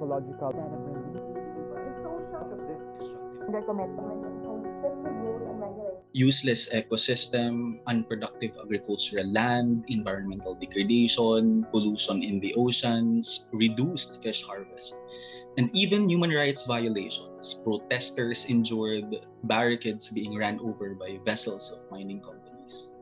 ecological useless ecosystem, unproductive agricultural land, environmental degradation, pollution in the oceans, reduced fish harvest, and even human rights violations. Protesters endured barricades being ran over by vessels of mining companies.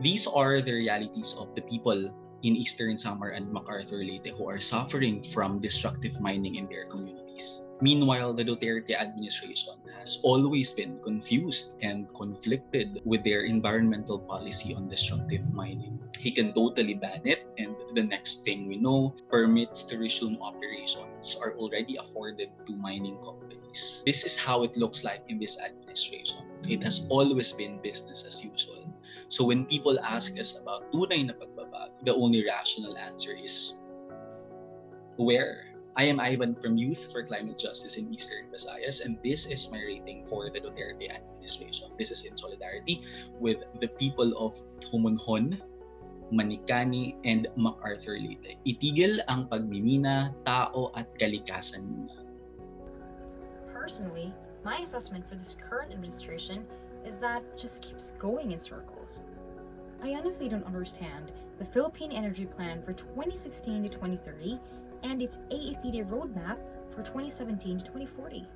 These are the realities of the people in Eastern Samar and MacArthur Leyte who are suffering from destructive mining in their communities. Meanwhile, the Duterte administration has always been confused and conflicted with their environmental policy on destructive mining. He can totally ban it, and the next thing we know, permits to resume operations are already afforded to mining companies. This is how it looks like in this administration. It has always been business as usual. So when people ask us about tunay na pagbabago, the only rational answer is, where? I am Ivan from Youth for Climate Justice in Eastern Visayas, and this is my rating for the Duterte administration. This is in solidarity with the people of Humunhon, Manikani, and MacArthur Leyte. Itigil ang pagmimina, tao at kalikasan muna. Personally, my assessment for this current administration is that it just keeps going in circles. I honestly don't understand the Philippine Energy Plan for 2016 to 2030 and its AFED roadmap for 2017 to 2040.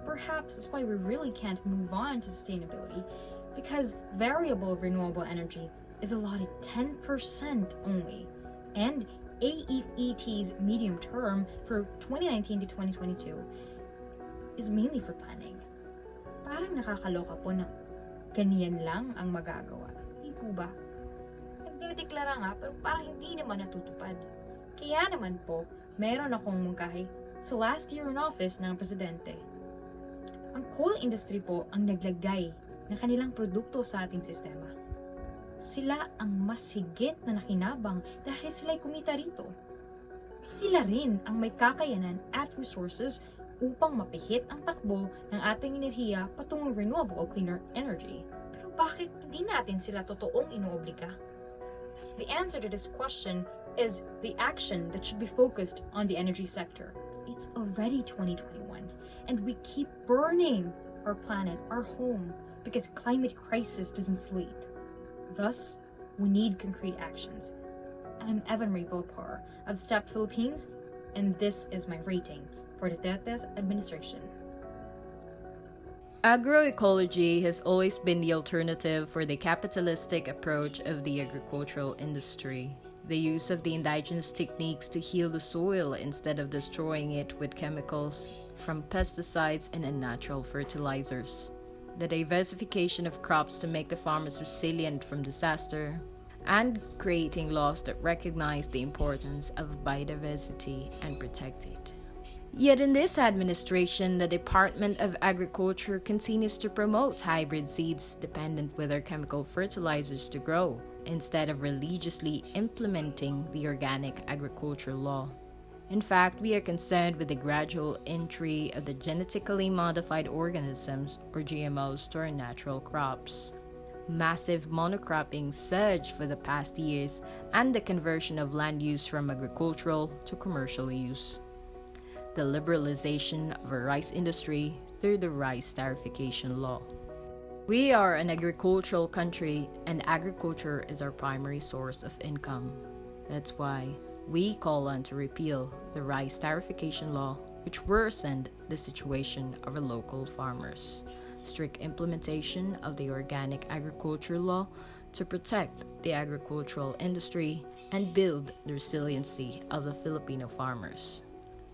Perhaps that's why we really can't move on to sustainability, because variable renewable energy is allotted 10% only, and AFET's medium term for 2019 to 2022 is mainly for planning. Parang nakakaloka po na ganyan lang ang magagawa. Di po ba? Nagdedeklara nga pero parang hindi naman natutupad. Kaya naman po, meron akong mungkahi sa last year in office ng presidente. Ang coal industry po ang naglagay ng kanilang produkto sa ating sistema. Sila ang mas higit na nakinabang dahil sila'y kumita rito. Sila rin ang may kakayanan at resources upang mapihit ang takbo ng ating enerhiya patungong renewable o cleaner energy. Pero bakit hindi natin sila totoong inoobliga? The answer to this question is the action that should be focused on the energy sector. It's already 2021, and we keep burning our planet, our home, because climate crisis doesn't sleep. Thus, we need concrete actions. I'm Evan Ray Bilpar of STEP Philippines, and this is my rating for the Duterte's administration. Agroecology has always been the alternative for the capitalistic approach of the agricultural industry. The use of the indigenous techniques to heal the soil instead of destroying it with chemicals, from pesticides and unnatural fertilizers. The diversification of crops to make the farmers resilient from disaster, and creating laws that recognize the importance of biodiversity and protect it. Yet in this administration, the Department of Agriculture continues to promote hybrid seeds dependent with our chemical fertilizers to grow, instead of religiously implementing the organic agriculture law. In fact, we are concerned with the gradual entry of the genetically modified organisms, or GMOs, to our natural crops. Massive monocropping surged for the past years, and the conversion of land use from agricultural to commercial use. The liberalization of our rice industry through the rice tariffication law. We are an agricultural country, and agriculture is our primary source of income. That's why we call on to repeal the rice tariffication law, which worsened the situation of our local farmers. Strict implementation of the organic agriculture law to protect the agricultural industry and build the resiliency of the Filipino farmers.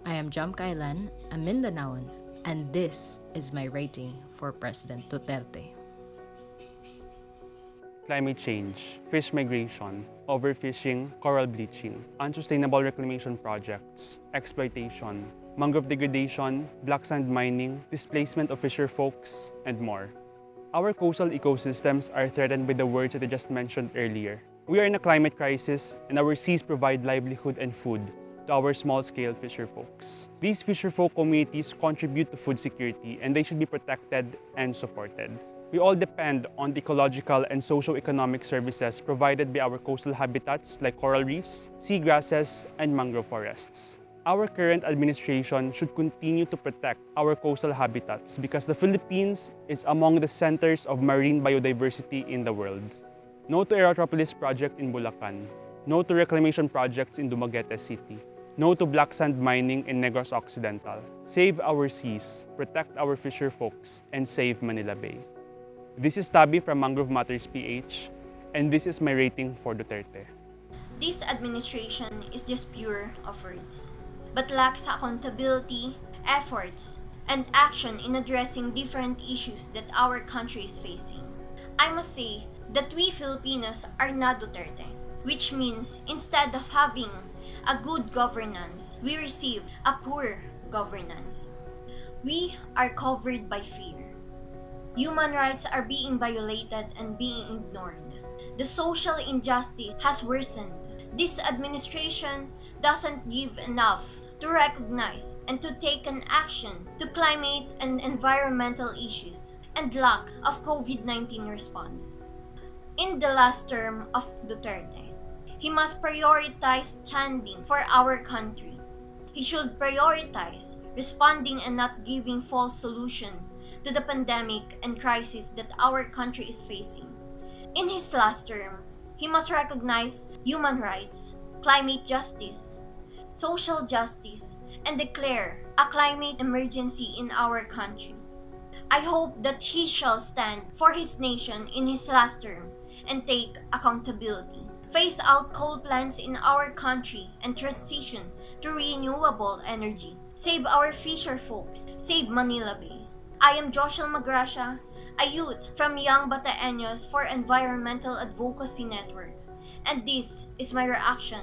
I am Jam Kailan, a Mindanaoan, and this is my rating for President Duterte. Climate change, fish migration, overfishing, coral bleaching, unsustainable reclamation projects, exploitation, mangrove degradation, black sand mining, displacement of fisher folks, and more. Our coastal ecosystems are threatened by the words that I just mentioned earlier. We are in a climate crisis, and our seas provide livelihood and food to our small-scale fisher folks. These fisher folk communities contribute to food security, and they should be protected and supported. We all depend on the ecological and socio-economic services provided by our coastal habitats like coral reefs, seagrasses, and mangrove forests. Our current administration should continue to protect our coastal habitats because the Philippines is among the centers of marine biodiversity in the world. No to Aerotropolis project in Bulacan. No to reclamation projects in Dumaguete City. No to black sand mining in Negros Occidental. Save our seas, protect our fisher folks, and save Manila Bay. This is Tabi from Mangrove Matters PH, and this is my rating for Duterte. This administration is just pure of words, but lacks accountability, efforts, and action in addressing different issues that our country is facing. I must say that we Filipinos are not Duterte, which means instead of having a good governance, we receive a poor governance. We are covered by fear. Human rights are being violated and being ignored. The social injustice has worsened. This administration doesn't give enough to recognize and to take an action to climate and environmental issues and lack of COVID-19 response. In the last term of Duterte, he must prioritize standing for our country. He should prioritize responding and not giving false solution to the pandemic and crisis that our country is facing. In his last term, he must recognize human rights, climate justice, social justice, and declare a climate emergency in our country. I hope that he shall stand for his nation in his last term and take accountability. Phase out coal plants in our country and transition to renewable energy. Save our fisher folks. Save Manila Bay. I am Joshua Magracia, a youth from Young Bataeños for Environmental Advocacy Network, and this is my reaction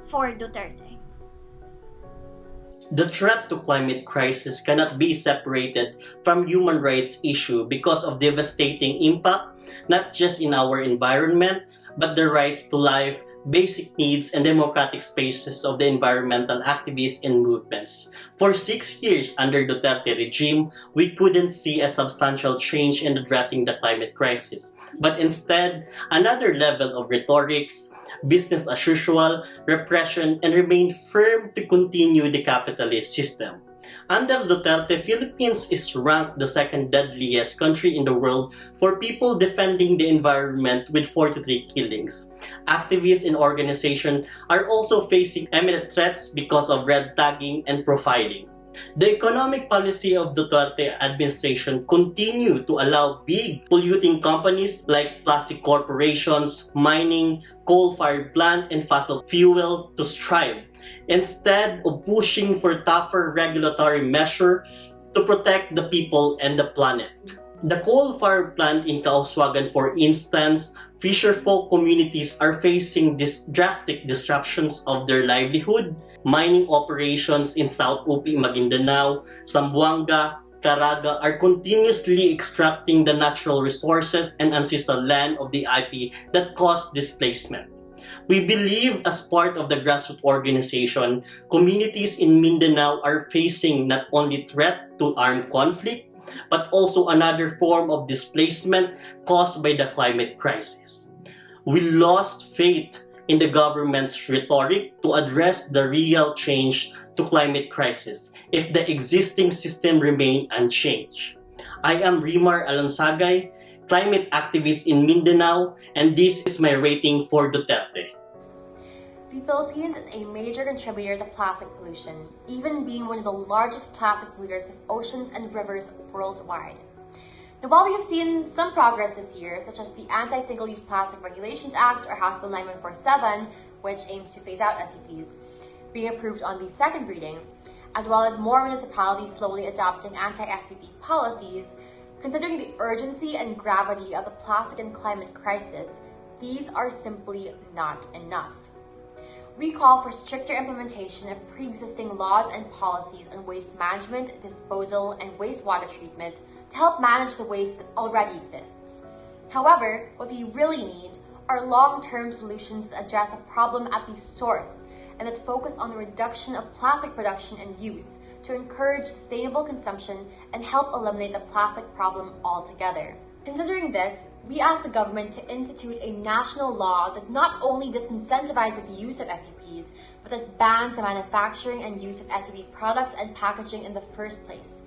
for Duterte. The threat to climate crisis cannot be separated from human rights issue because of devastating impact not just in our environment but the rights to life, basic needs, and democratic spaces of the environmental activists and movements. For 6 years under Duterte regime, we couldn't see a substantial change in addressing the climate crisis, but instead, another level of rhetorics, business as usual, repression, and remain firm to continue the capitalist system. Under Duterte, Philippines is ranked the second deadliest country in the world for people defending the environment with 43 killings. Activists and organizations are also facing imminent threats because of red tagging and profiling. The economic policy of the Duterte administration continue to allow big polluting companies like plastic corporations, mining, coal-fired plant, and fossil fuel to strive, instead of pushing for tougher regulatory measure to protect the people and the planet. The coal-fired plant in Kauswagan, for instance, fisherfolk communities are facing drastic disruptions of their livelihood. Mining operations in South UP, Maguindanao, Zamboanga, Caraga are continuously extracting the natural resources and ancestral land of the IP that caused displacement. We believe as part of the grassroots organization, communities in Mindanao are facing not only threat to armed conflict, but also another form of displacement caused by the climate crisis. We lost faith in the government's rhetoric to address the real change to climate crisis if the existing system remain unchanged. I am Rimar Alonsagay, climate activist in Mindanao, and this is my rating for Duterte. The Philippines is a major contributor to plastic pollution, even being one of the largest plastic polluters of oceans and rivers worldwide. Now, while we have seen some progress this year, such as the Anti-Single-Use Plastic Regulations Act, or House Bill 9147, which aims to phase out SEPs, being approved on the second reading, as well as more municipalities slowly adopting anti-SEP policies, considering the urgency and gravity of the plastic and climate crisis, these are simply not enough. We call for stricter implementation of pre-existing laws and policies on waste management, disposal, and wastewater treatment to help manage the waste that already exists. However, what we really need are long-term solutions that address the problem at the source and that focus on the reduction of plastic production and use to encourage sustainable consumption and help eliminate the plastic problem altogether. Considering this, we ask the government to institute a national law that not only disincentivizes the use of SEPs, but that bans the manufacturing and use of SUV products and packaging in the first place.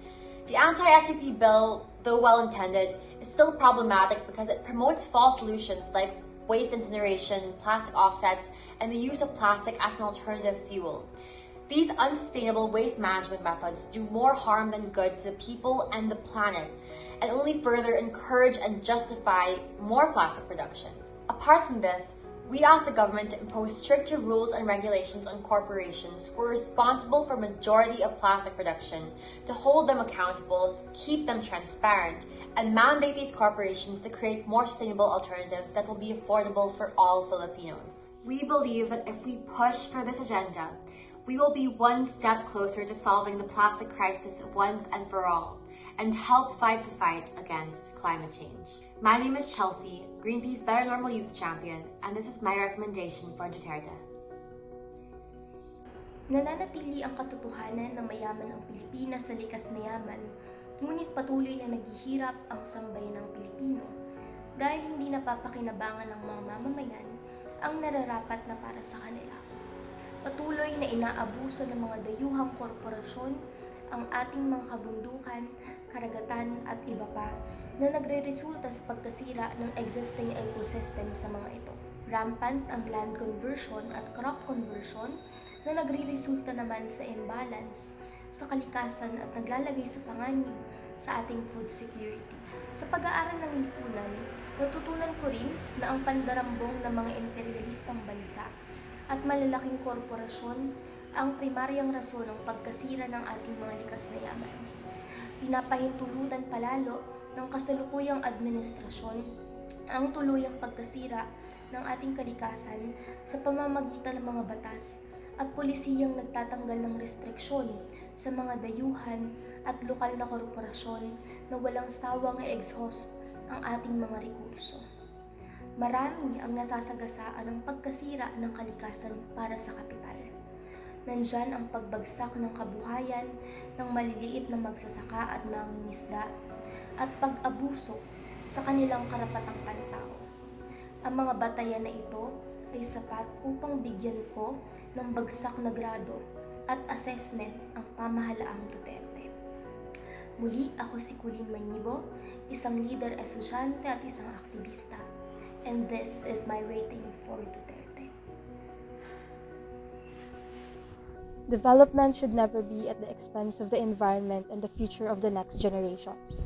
The anti-SUV bill, though well-intended, is still problematic because it promotes false solutions like waste incineration, plastic offsets, and the use of plastic as an alternative fuel. These unsustainable waste management methods do more harm than good to the people and the planet, and only further encourage and justify more plastic production. Apart from this, we ask the government to impose stricter rules and regulations on corporations who are responsible for majority of plastic production, to hold them accountable, keep them transparent, and mandate these corporations to create more sustainable alternatives that will be affordable for all Filipinos. We believe that if we push for this agenda, we will be one step closer to solving the plastic crisis once and for all, and help fight the fight against climate change. My name is Chelsea, Greenpeace Better Normal Youth Champion, and this is my recommendation for Duterte. Nananatili ang katotohanan na mayaman ang Pilipinas sa likas na yaman, ngunit patuloy na naghihirap ang sambayanang Pilipino dahil hindi napapakinabangan ng mga mamamayan ang nararapat na para sa kanila. Patuloy na inaabuso ng mga dayuhang korporasyon ang ating mga kabundukan, karagatan at iba pa na nagre-resulta sa pagkasira ng existing ecosystem sa mga ito. Rampant ang land conversion at crop conversion na nagre-resulta naman sa imbalance sa kalikasan at naglalagay sa panganib sa ating food security. Sa pag-aaral ng lipunan, natutunan ko rin na ang pandarambong ng mga imperialistang bansa at malalaking korporasyon ang primaryang rason ng pagkasira ng ating mga likas na yaman. Pinapahintulutan palalo ng kasalukuyang administrasyon ang tuluyang pagkasira ng ating kalikasan sa pamamagitan ng mga batas at polisiyang nagtatanggal ng restriksyon sa mga dayuhan at lokal na korporasyon na walang sawang i-exhaust ang ating mga rekurso. Marami ang nasasagasaan ng pagkasira ng kalikasan para sa kapital. Nandyan ang pagbagsak ng kabuhayan ng maliliit na magsasaka at mangingisda at pag-abuso sa kanilang karapatang pantao. Ang mga batayan na ito ay sapat upang bigyan ko ng bagsak na grado at assessment ang pamahalaang Duterte. Muli, ako si Colleen Manibo, isang leader estudyante at isang aktivista. And this is my rating for Duterte. Development should never be at the expense of the environment and the future of the next generations.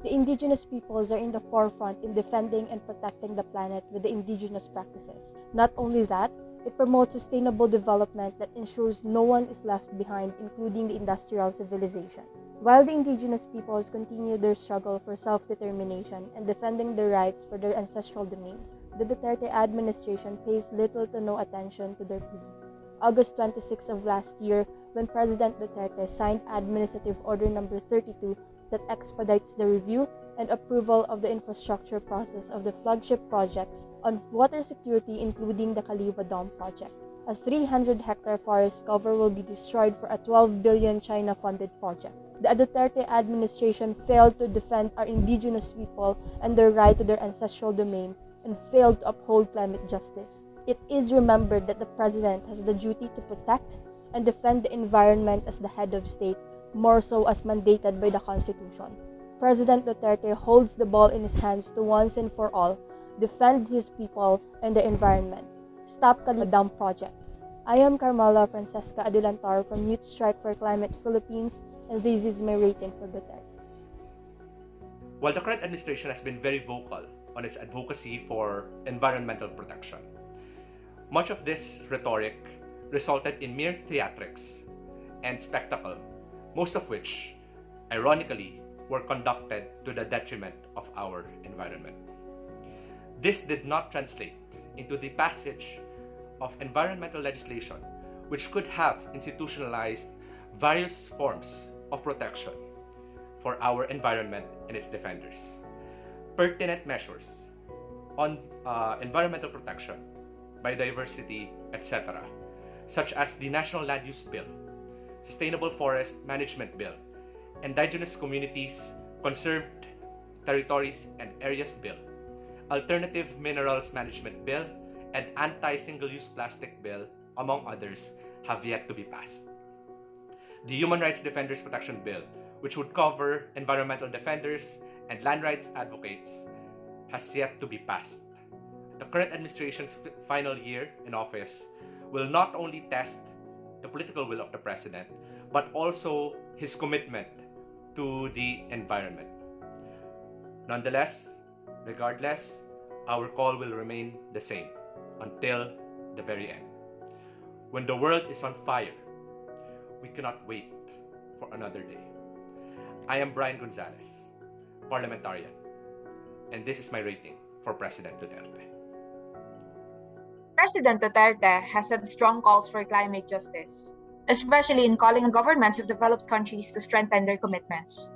The indigenous peoples are in the forefront in defending and protecting the planet with the indigenous practices. Not only that, it promotes sustainable development that ensures no one is left behind, including the industrial civilization. While the indigenous peoples continue their struggle for self-determination and defending their rights for their ancestral domains, the Duterte administration pays little to no attention to their pleas. August 26 of last year, when President Duterte signed Administrative Order No. 32 that expedites the review and approval of the infrastructure process of the flagship projects on water security, including the Kaliwa Dam project. A 300-hectare forest cover will be destroyed for a 12 billion China-funded project. The Duterte administration failed to defend our indigenous people and their right to their ancestral domain and failed to uphold climate justice. It is remembered that the president has the duty to protect and defend the environment as the head of state, more so as mandated by the Constitution. President Duterte holds the ball in his hands to once and for all defend his people and the environment. Stop Kaliwa Dam project. I am Carmela Francesca Adelantar from Youth Strike for Climate Philippines, and this is my rating for Duterte. While the current administration has been very vocal on its advocacy for environmental protection, much of this rhetoric resulted in mere theatrics and spectacle, most of which, ironically, were conducted to the detriment of our environment. This did not translate into the passage of environmental legislation, which could have institutionalized various forms of protection for our environment and its defenders. Pertinent measures on environmental protection, biodiversity, etc., such as the National Land Use Bill, Sustainable Forest Management Bill, Indigenous Communities, Conserved Territories and Areas Bill, Alternative Minerals Management Bill, and Anti-Single-Use Plastic Bill, among others, have yet to be passed. The Human Rights Defenders Protection Bill, which would cover environmental defenders and land rights advocates, has yet to be passed. The current administration's final year in office will not only test the political will of the president, but also his commitment to the environment. Nonetheless, regardless, our call will remain the same until the very end. When the world is on fire, we cannot wait for another day. I am Brian Gonzalez, parliamentarian, and this is my rating for President Duterte. President Duterte has set strong calls for climate justice, especially in calling on governments of developed countries to strengthen their commitments.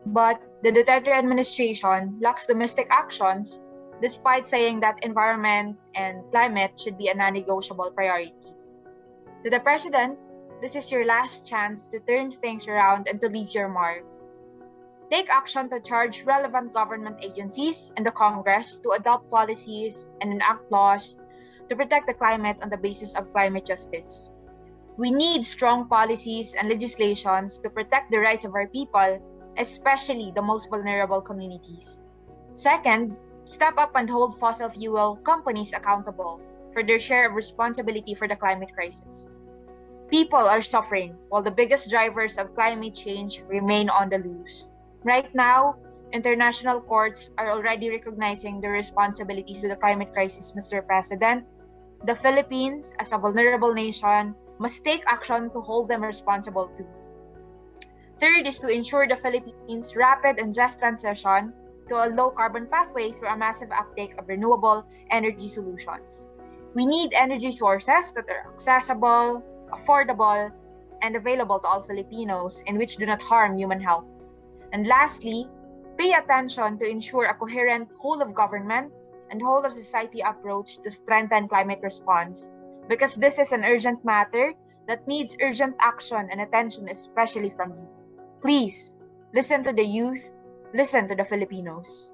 But the Duterte administration lacks domestic actions, despite saying that environment and climate should be a non-negotiable priority. To the President, this is your last chance to turn things around and to leave your mark. Take action to charge relevant government agencies and the Congress to adopt policies and enact laws to protect the climate on the basis of climate justice. We need strong policies and legislations to protect the rights of our people, especially the most vulnerable communities. Second, step up and hold fossil fuel companies accountable for their share of responsibility for the climate crisis. People are suffering while the biggest drivers of climate change remain on the loose. Right now, international courts are already recognizing the responsibilities to the climate crisis, Mr. President. The Philippines, as a vulnerable nation, must take action to hold them responsible too. Third is to ensure the Philippines' rapid and just transition to a low-carbon pathway through a massive uptake of renewable energy solutions. We need energy sources that are accessible, affordable, and available to all Filipinos and which do not harm human health. And lastly, pay attention to ensure a coherent whole-of-government and whole-of-society approach to strengthen climate response, because this is an urgent matter that needs urgent action and attention, especially from you. Please, listen to the youth, listen to the Filipinos.